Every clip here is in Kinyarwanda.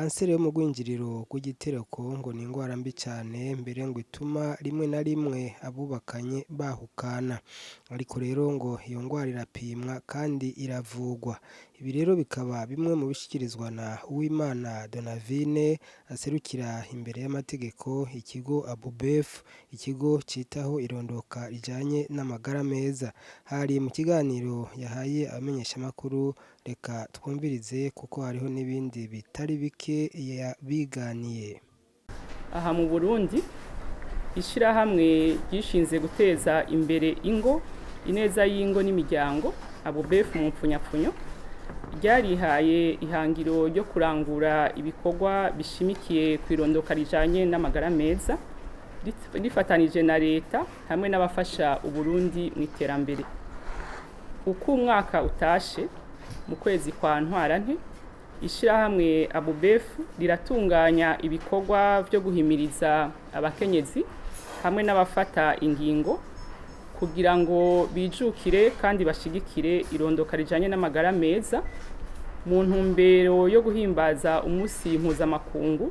Kansere yo mu bwinjiriro bw'igitereko ngo ni indwara mbi cyane mbere ngo ituma rimwe na rimwe abubakanye bahukana, ariko rero ngo iyo ndwara irapimwa kandi iravugwa. Ibi rero bikaba bimwe mu bishyikirizwa na Uwimana Donavine aserukira imbere y'amategeko ikigo ABUBEF, ikigo citaho irondoka rijanye n'amagara meza. Hari mu kiganiro yahaye abamenyeshamakuru, reka twumvirize kuko hariho n'ibindi bitari bike yabiganiye. Aha mu Burundi ishirahamwe gishinze guteza imbere ingo, ineza y'ingo n'imiryango, ABUBEF mu mpfunyapfunyo, ryarihaye ihangiro ryo kurangura ibikorwa bishimikiye kwirondoka rijanye n'amagara meza, rifatanije na leta hamwe n'abafasha Uburundi mu iterambere. Uko umwaka utashe mu kwezi kwa Ntwarante, ishirahamwe ABUBEF riratunganya ibikorwa byo guhimiriza abakenyezi hamwe n'abafata ingingo kugira ngo bijukire kandi bashigikire irondoka rijanye n'amagara meza mu ntumbero yo guhimbaza umunsi mpuzamakungu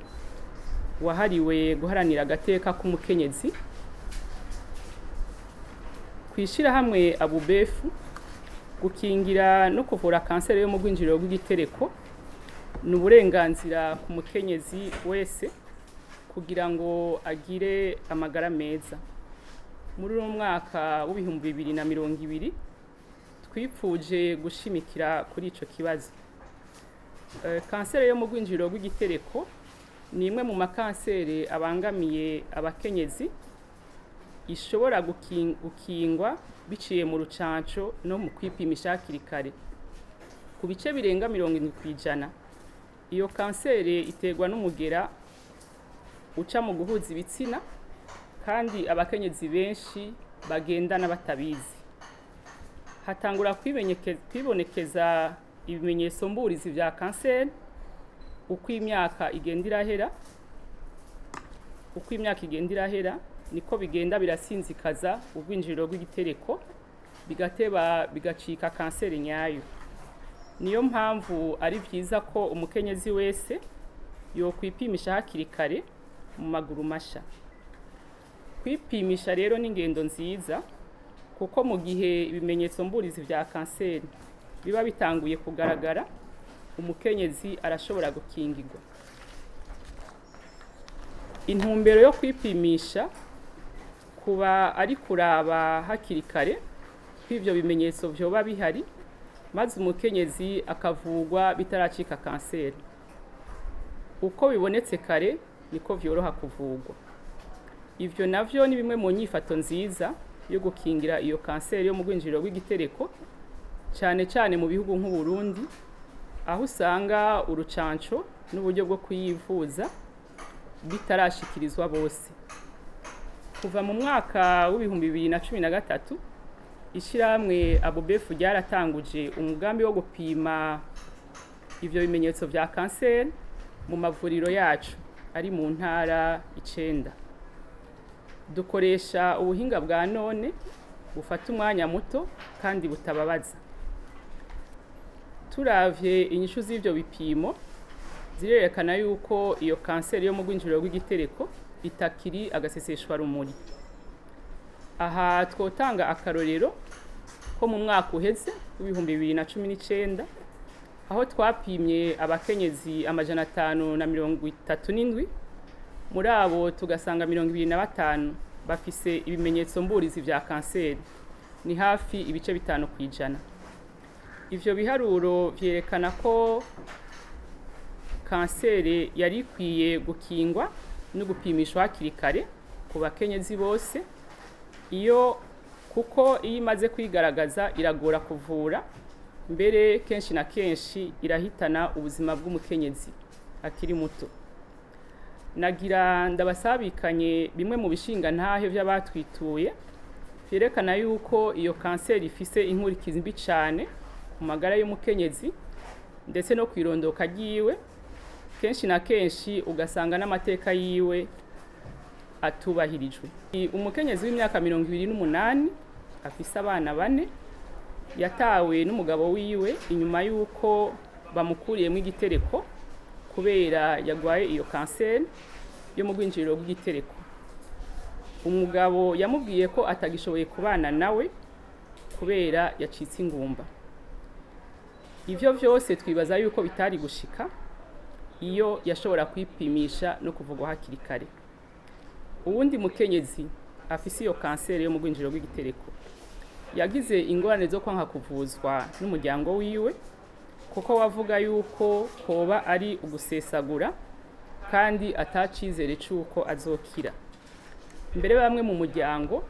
wahariwe guharanira agateka k'umukenyezi. Kwishirahamwe ABUBEF gukingira no kuvura kansere yo mu bwinjiriro bw'igitereko ni uburenganzira ku mukenyezi wese kugira ngo agire amagara meza. Muri uno mwaka w'ibihumbi 2020 twipfuje gushimikira kuri ico kibazo. Kansere yo mu bwinjiriro bw'igitereko ni imwe mu makansere abangamiye abakenyezi, ishobora gukingwa biciye mu rucanco no mu kwipimisha hakiri kare. Ku bice birenga 70%, iyo kansere iterwa n'umugera uca mu guhuza ibitsina kandi abakenyezi benshi bagendana batabizi. Hatangura kwibonekeza ibimenyetso mburizi vya kansere uko imyaka igenda irahera, niko bigenda birasinzikaza ubwinjiriro bw'igitereko, bigateba bigacika kansere nyayo. Niyo mpamvu ari vyiza ko umukenyezi wese yokwipimisha hakiri kare mu maguru masha. Kwipimisha rero ni ingendo nziza kuko mu gihe ibimenyetso mburizi vya kansere biba bitanguye kugaragara, umukenyezi arashobora gukingirwa. Intumbero yo kwipimisha kuba ari kuraba hakiri kare kw'ivyo bimenyetso vyoba bihari, maze umukenyezi akavugwa bitaracika kansere. Uko bibonetse kare niko vyoroha kuvugwa. Ivyo navyo ni bimwe mu nyifato nziza yo gukingira iyo kansere yo mu bwinjiriro bw'igitereko, cyane cyane mu bihugu nk'u Burundi, aho usanga urucanco n'uburyo bwo kuyivuza bitarashikirizwa bose. Kuva mu mwaka w'ibihumbi 2013, ishirahamwe ABUBEF ryaratanguje umugambi wo gupima ivyo bimenyetso vya kansere mu mavuriro yacu ari mu ntara 9. Dukoresha ubuhinga bwa none bufata umwanya muto kandi butababaza. Turavye inyishu z'ivyo bipimo zirerekana yuko iyo kansere yo mu bwinjiriro bw'igitereko itakiri agaseseshwa rumuri. Aha twotanga akarorero ko mu mwaka uheze w'ibihumbi 2019, aho twapimye abakenyezi 537, muri abo tugasanga 25 bafise ibimenyetso mburizi vya kansere, ni hafi ibice 5%. Ivyo biharuro vyerekana ko kansere yari ikwiye gukingwa no gupimishwa hakiri kare ku bakenyezi bose, kuko iyo imaze kwigaragaza iragora kuvura, mbere kenshi na kenshi irahitana ubuzima bw'umukenyezi akiri muto. Nagira ndabasabikanye bimwe mu bishinga ntahe vy'abatwituye vyerekana yuko iyo kanseri ifise inkurikizi mbi cyane ku magara y'umukenyezi ndetse no kwirondoka ryiwe. Kenshi na kenshi ugasanga n'amateka yiwe atubahirijwe. Umukenyezi w'imyaka 28 afise abana 4 yatawe n'umugabo wiwe inyuma yuko bamukuriyemo igitereko kubera yagwaye iyo kansere yo mu bwinjiriro bw'igitereko. Umugabo yamubwiye ko atagishoboye kubana nawe kubera yacitse ingumba. Ivyo vyose twibaza yuko bitari gushika iyo yashobora kwipimisha no kuvugwa hakiri kare. Uwundi mukenyezi afise iyo kansere yo mu bwinjiriro bw'igitereko yagize ingorane zo kwanka kuvuzwa n'umuryango wiwe kuko wavuga yuko hoba ari ugusesagura kandi atacizere cyuko azokira. Mbere bamwe mu muryango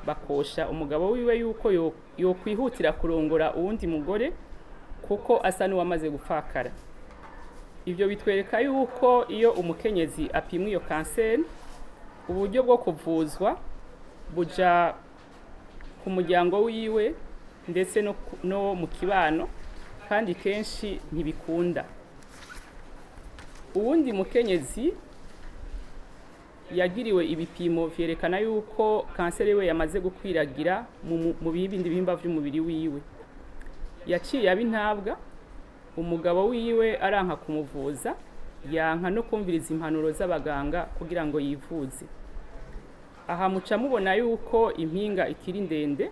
bakosha umugabo wiwe yuko yo kwihutira kurongora uwundi mugore kuko asa n'uwamaze gupfakara. Ivyo bitwereka yuko iyo umukenyezi apimwe iyo kansere uburyo bwo kuvuzwa buja ku muryango wiwe ndetse no mu kibano kandi kenshi ntibikunda. Uwundi mukenyezi yagiriwe ibipimo vyerekana yuko kansere we yamaze gukwiragira mu bindi bihimba vy'umubiri wiwe. Yaciye abintabwa, umugabo wiwe aranka kumuvuza, yanka no kumviriza impanuro z'abaganga kugira ngo yivuze. Aha muca mubona yuko impinga ikiri ndende,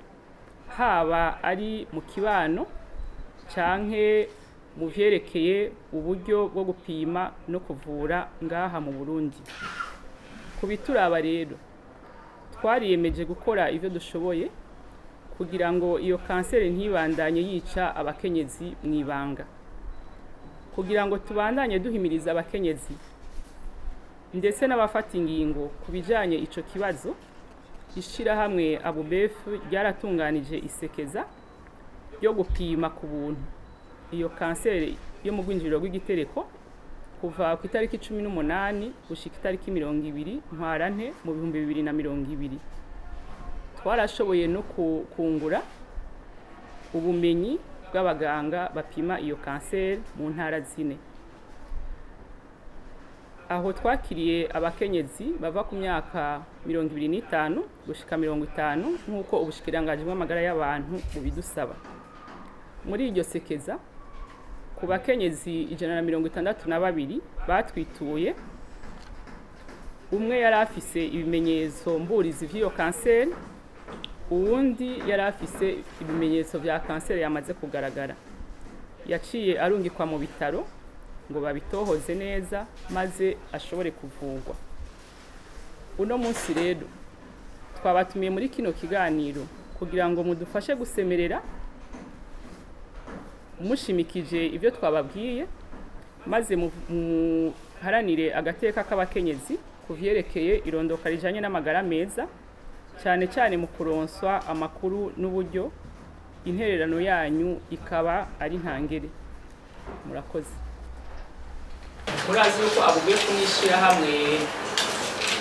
haba ari mu kibano canke mu vyerekeye uburyo bwo gupima no kuvura ngaha mu Burundi. Kubituraba rero twariyemeje gukora ivyo dushoboye kugira ngo iyo kansere ntibandanye yica abakenyezi mwibanga, kugira ngo tubandanye duhimiriza abakenyezi ndetse n'abafata ingingo kubijanye ico kibazo. Ishirahamwe ABUBEF ryaratunganije isekeza yo gupima ku buntu iyo kansere yo mu bwinjiriro bw'igitereko kuva ku itariki 18 gushika itariki 20 ntwarante mu 2020. Twarashoboye no kungura ubumenyi bw'abaganga bapima iyo kansere mu ntara zine. Aho twakiriye abakenyezi bava ku myaka 25 gushika 50 nk'uko ubushikiranganji bw'amagara y'abantu bubidusaba. Muri iryo sekeza ku bakenyezi 162 batwituye, umwe yari afise ibimenyetso mburizi vy'iyo kansere, uwundi yari afise ibimenyetso vya kansere yamaze kugaragara. Yaciye arungikwa mu bitaro ngo babitohoze neza maze ashobore kuvurwa. Uno munsi rero twabatumiye muri kino kiganiro kugira ngo mudufashe gusemerera mushimikije ivyo twababwiye, maze muharanire agateka k'abakenyezi kuvyerekeye irondoka rijanye n'amagara meza, cyane cyane mu kuronswa amakuru n'uburyo. Intererano yanyu ikaba ari ntangere. Murakoze. Murazi yuko ABUBEF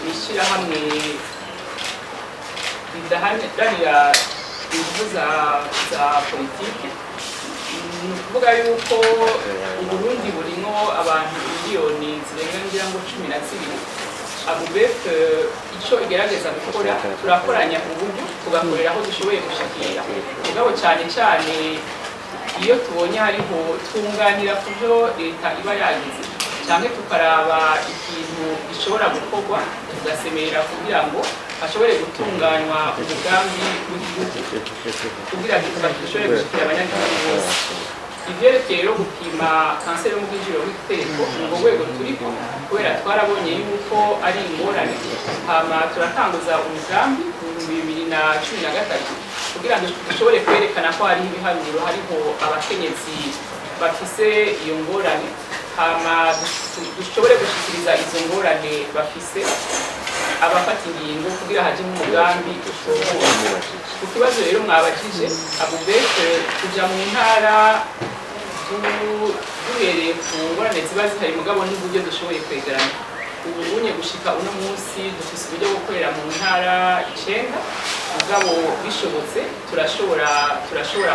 n'ishirahamwe ridaharanira ingufu za politiki. Ni ukuvuga yuko Uburundi burimo abantu miliyoni zirenga ngira ngo 12. ABUBEF ico igerageza gukora, turakoranya uburyo tugakorera aho dushoboye gushikira. Mugabo cyane cyane iyo tubonye hariho twunganira kuvyo leta iba yagize, cyane tukaraba ikintu gishobora gukorwa tugasemerera kugira ngo ashobore gutunganywa umugambi w'igihugu kugira ngo dushobore gushikira abanyagihugu bose. Ivyerekeye rero gupima kansere yo mu bwinjiriro bw'igitereko ni urwego turiko kubera twarabonye yuko ari ingorane. Hama turatanguza umugambi mu 2013 kugira ngo dushobore kwerekana ko hari ibiharuro, hariho abakenyezi bafise iyo ngorane, hama dushobore gushikiriza izo ngorane bafise abafata ingingo kugira haje mu mugambi ushobora. Ku kibazo rero mwabajije, ABUBEF kuja mu ntara duhereye ku ngorane ziba zihari, mugabo n'uburyo dushoboye kwegeranya. Ubu unye gushika uno munsi dufise uburyo bwo gukorera mu ntara 9, mugabo bishobotse turashobora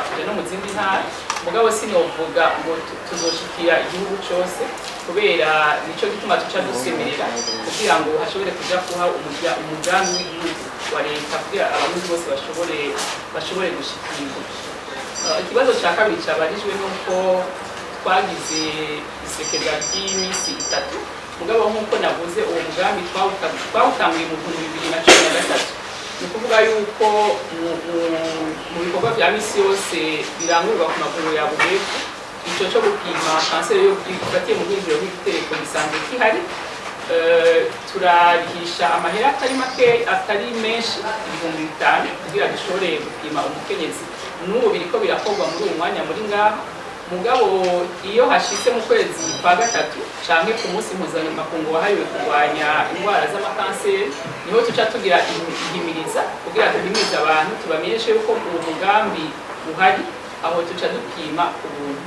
kuja no mu zindi ntara, mugabo sinovuga ngo tuzoshikira igihugu cyose kubera nico gituma tuca dusemerera kugira ngo hashobore kuja kuha umugambi w'igihugu wa leta kugira abarundi bose bashobore gushikirwa. Ikibazo cya kabiri cyabarijwe nuko twagize isekeza ry'iminsi 3 mugabo nk'uko navuze uwo mugambi twawutanguye mu 2013 ni ukuvuga yuko mu bikorwa vya misi yose birangurwa ku maguru ya buhefu ico cyo gupima kanseri yo bwifatiye mu bwinjiriro bw'igitereko gisanzwe kihari. Turarisha amahera atari menshi 5,000 kugira dushobore gupima umukenyezi. N'ubu biriko birakorwa muri uwo mwanya muri ngaha mugabo iyo hashitse mu kwezi kwa gatatu canke ku munsi mpuzamakungu wahariwe kurwanya indwara z'amakanseri niho tuca tugira ihimiriza kugira duhimirize abantu tubamenyeshe yuko uwo mugambi uhari aho tuca dupima ubuntu.